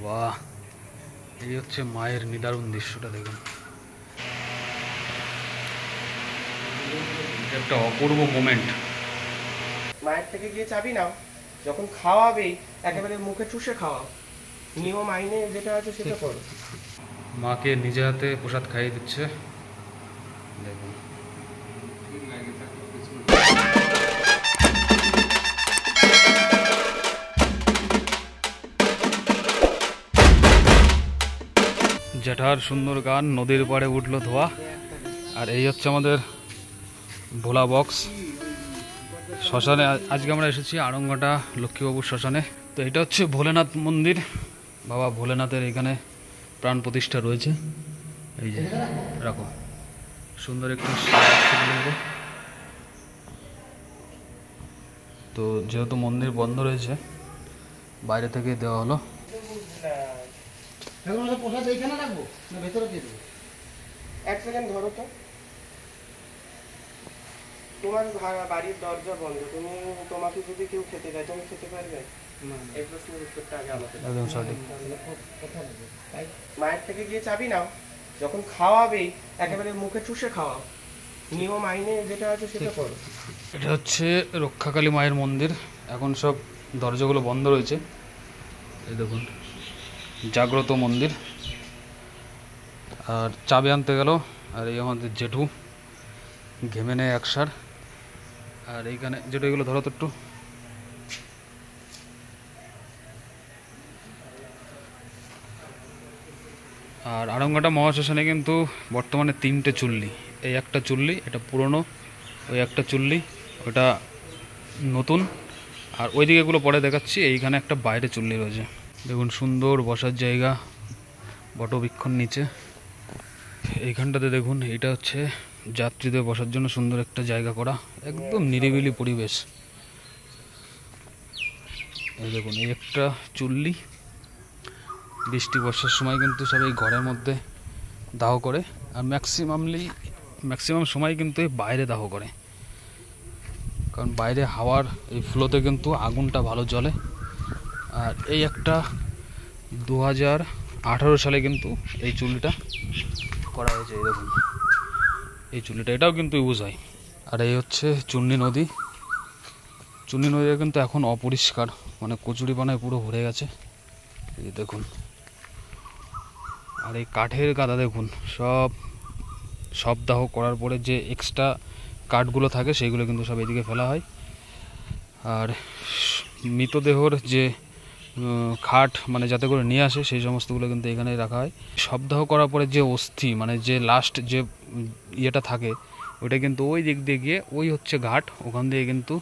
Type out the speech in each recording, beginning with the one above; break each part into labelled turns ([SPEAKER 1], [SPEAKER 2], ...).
[SPEAKER 1] বাহ, এই হচ্ছে মায়ের নিদারুণ দৃশ্যটা দেখুন। একটা অপূর্ব মোমেন্ট।
[SPEAKER 2] মায়ের থেকে গিয়ে চাবি নাও, যখন খাওয়াবেই একেবারে মুখে চুষে খাওয়াও। নিয়ম আইনে যেটা আছে সেটা করো।
[SPEAKER 1] মাকে নিজে হাতে প্রসাদ খাইয়ে দিচ্ছে দেখুন। জ্যাঠার সুন্দর গান, নদীর পাড়ে উঠলো ধোয়া। আর এই হচ্ছে আমাদের ভোলা বক্স। শ্মশানে আজকে আমরা এসেছি আড়ংঘাটা লক্ষ্মীবাবুর শ্মশানে। তো এটা হচ্ছে ভোলেনাথ মন্দির, বাবা ভোলেনাথের এখানে প্রাণ প্রতিষ্ঠা রয়েছে। এই যে রাখো সুন্দর একটু শিবলিঙ্গ। তো যেহেতু মন্দির বন্ধ রয়েছে, বাইরে থেকে দেওয়া হলো।
[SPEAKER 2] এক সেকেন্ড ধরো তো, তোমার বাড়ির দরজা বন্ধ, তোমাকে যদি কেউ খেতে দেয় তুমি খেতে পারবে? এই প্রশ্নের উত্তরটা আগে আমাকে দাও।
[SPEAKER 1] একদম সঠিক।
[SPEAKER 2] মায়ের থেকে গিয়ে চাবি নাও, যখন খাওয়াবেই একেবারে মুখে চুষে খাওয়াও। নিয়ম আইনে যেটা আছে সেটা করো।
[SPEAKER 1] এটা হচ্ছে রক্ষাকালী মায়ের মন্দির। এখন সব দরজাগুলো বন্ধ রয়েছে। এই দেখুন জাগ্রত মন্দির। আর চাবি আনতে গেল, আর এই আমাদের জেঠু ঘেমে নেয় একসার। আর এইখানে জেঠু এগুলো ধরো তো একটু। আর আড়ংঘাটা মহাশ্মশানে কিন্তু বর্তমানে 3টে চুল্লি। এই একটা চুল্লি, এটা পুরনো, ওই একটা চুল্লি, ওটা নতুন, আর ওইদিকে এগুলো পরে দেখাচ্ছি। এইখানে একটা বাইরে চুল্লি রয়েছে দেখুন, সুন্দর বসার জায়গা বটবৃক্ষর নিচে। এইখানটাতে দেখুন, এটা হচ্ছে যাত্রীদের বসার জন্য সুন্দর একটা জায়গা করা, একদম নিরিবিলি পরিবেশ। এই দেখুন এই একটা চুল্লি। বৃষ্টি বর্ষার সময় কিন্তু সবাই ঘরের মধ্যে দাহ করে, আর ম্যাক্সিমাম সময় কিন্তু এই বাইরে দাহ করে, কারণ বাইরে হাওয়ার এই ফ্লোতে কিন্তু আগুনটা ভালো জ্বলে। আর এই একটা 2018 সালে কিন্তু এই চুল্লিটা করা হয়েছে। এই দেখুন এই চুল্লিটা, এটাও কিন্তু ইউজ হয়। আর এই হচ্ছে চূর্ণী নদী। চূর্ণী নদীটা কিন্তু এখন অপরিষ্কার, মানে কচুরিপানায় পুরো ভরে গেছে। এই দেখুন, আর এই কাঠের গাদা দেখুন, সব দাহ করার পরে যে এক্সট্রা কাঠগুলো থাকে সেইগুলো কিন্তু সব এদিকে ফেলা হয়। আর মৃতদেহর যে খাট মানে যাতে করে নিয়ে আসে সেই সমস্তগুলো কিন্তু এখানে রাখা হয়। শবদাহ করার পরে যে অস্থি মানে যে লাস্ট যে ইয়েটা থাকে, ওইটা কিন্তু ওই দিক দিয়ে গিয়ে ওই হচ্ছে ঘাট, ওখান দিয়ে কিন্তু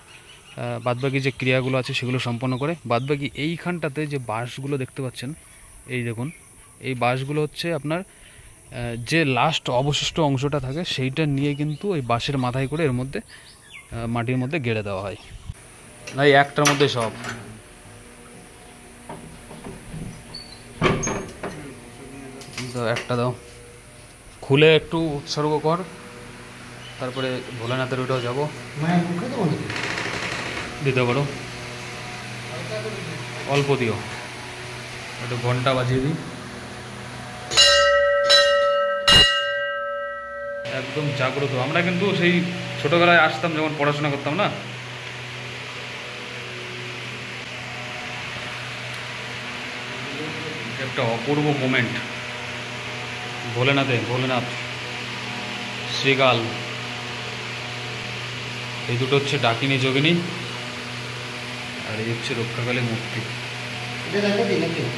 [SPEAKER 1] বাদবাকি যে ক্রিয়াগুলো আছে সেগুলো সম্পন্ন করে। বাদবাকি এইখানটাতে যে বাঁশগুলো দেখতে পাচ্ছেন, এই দেখুন এই বাঁশগুলো হচ্ছে আপনার যে লাস্ট অবশিষ্ট অংশটা থাকে সেইটা নিয়ে কিন্তু ওই বাঁশের মাথায় করে এর মধ্যে মাটির মধ্যে গেড়ে দেওয়া হয়। না এই একটার মধ্যে সব। একটা দাও, খুলে একটু উৎসর্গ কর, তারপরে ভোলানাথের ওইটাও যাবো দিতে পারো। অল্প দিও, একটু ঘন্টা বাজিয়ে দিই। একদম জাগ্রত। আমরা কিন্তু সেই ছোটবেলায় আসতাম যখন পড়াশোনা করতাম না, একটা অপূর্ব মোমেন্ট। ভোলেনাথ শ্রীকাল, এই দুটো হচ্ছে ডাকিনী যোগিনী, আর এই হচ্ছে রক্ষাকালী মূর্তি।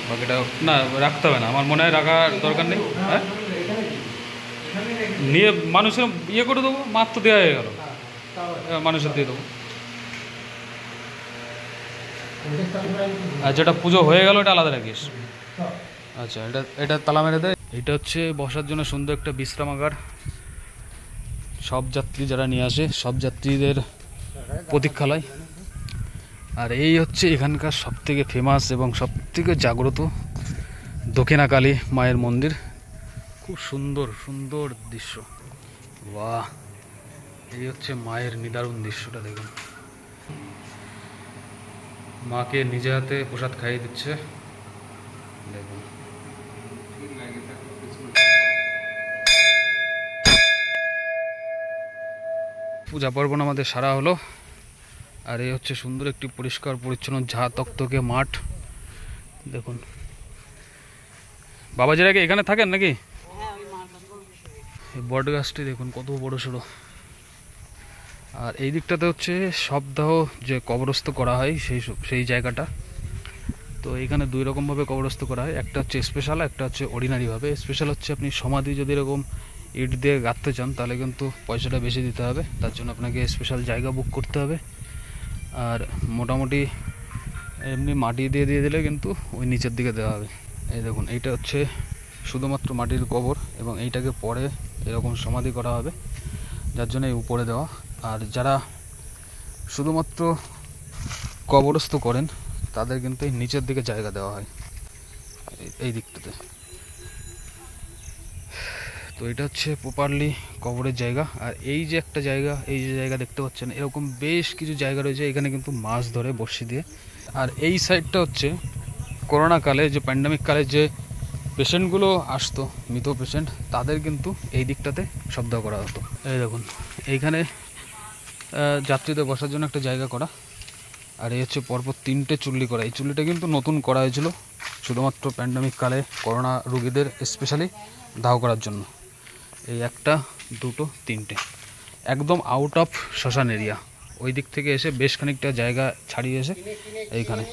[SPEAKER 1] বাকিটা না রাখতে হবে না, আমার মনে হয় রাখার দরকার নেই। হ্যাঁ নিয়ে মানুষের ইয়ে করে দেবো, মাত্র দেওয়া হয়ে গেল, মানুষের দিয়ে দেবো। আর যেটা পুজো হয়ে গেল এটা আলাদা রাখিস। আচ্ছা এটা তালা মেরে দেয়। এটা হচ্ছে বসার জন্য সুন্দর একটা বিশ্রামাগার। সব যাত্রী যারা নিয়ে আসে সব যাত্রীদের প্রতীক্ষালয়। আর এই হচ্ছে এখানকার সবথেকে ফেমাস এবং সবথেকে জাগ্রত দক্ষিণাকালী মায়ের মন্দির। খুব সুন্দর সুন্দর দৃশ্য। বাহ, এই হচ্ছে মায়ের নিদারুণ দৃশ্যটা দেখুন। মাকে নিজে হাতে প্রসাদ খাইয়ে দিচ্ছে। দেখুন পূজা পার্বণ আমাদের সারা হলো। আর এই হচ্ছে সুন্দর একটি পরিষ্কার পরিচ্ছন্ন ঝা তকতকে মাঠ। দেখুন বাবাজিরা কি এখানে থাকেন নাকি? এই বট গাছটি দেখুন কত বড় সড়ো। আর এই দিকটাতে হচ্ছে সপ্তাহ যে কবরস্থ করা হয় সেই জায়গাটা। তো এইখানে দুই রকমভাবে কবরস্থ করা হয়, একটা হচ্ছে স্পেশাল, একটা হচ্ছে অর্ডিনারিভাবে। স্পেশাল হচ্ছে আপনি সমাধি যদি এরকম ইট দিয়ে গাঁথতে চান তাহলে কিন্তু পয়সাটা বেশি দিতে হবে, তার জন্য আপনাকে স্পেশাল জায়গা বুক করতে হবে। আর মোটামুটি এমনি মাটি দিয়ে দিলে কিন্তু ওই নিচের দিকে দেওয়া হবে। এই দেখুন এইটা হচ্ছে শুধুমাত্র মাটির কবর, এবং এইটাকে পরে এরকম সমাধি করা হবে, যার জন্য এই উপরে দেওয়া। আর যারা শুধুমাত্র কবরস্থ করেন তাদের কিন্তু এই নিচের দিকে জায়গা দেওয়া হয়, এই দিকটাতে। তো এটা হচ্ছে প্রপারলি কবরের জায়গা। আর এই যে একটা জায়গা, এই যে জায়গা দেখতে পাচ্ছেন, এরকম বেশ কিছু জায়গা রয়েছে, এখানে কিন্তু মাছ ধরে বড়শি দিয়ে। আর এই সাইডটা হচ্ছে করোনা কালে, যে প্যান্ডামিক কালে যে পেশেন্টগুলো আসতো, মৃত পেশেন্ট, তাদের কিন্তু এই দিকটাতে সপ্তাহ করা হতো। এই দেখুন এইখানে যাত্রীদের বসার জন্য একটা জায়গা করা। আর এই হচ্ছে পরপর 3টে চুল্লি করা। এই চুল্লিটা কিন্তু নতুন করা হয়েছিল শুধুমাত্র প্যান্ডামিক কালে করোনা রোগীদের স্পেশালি দাহ করার জন্য। এই 1, 2, 3টে একদম আউট অফ শ্মশান এরিয়া। ওই দিক থেকে এসে বেশ খানিকটা জায়গা ছাড়িয়ে এসে এইখানে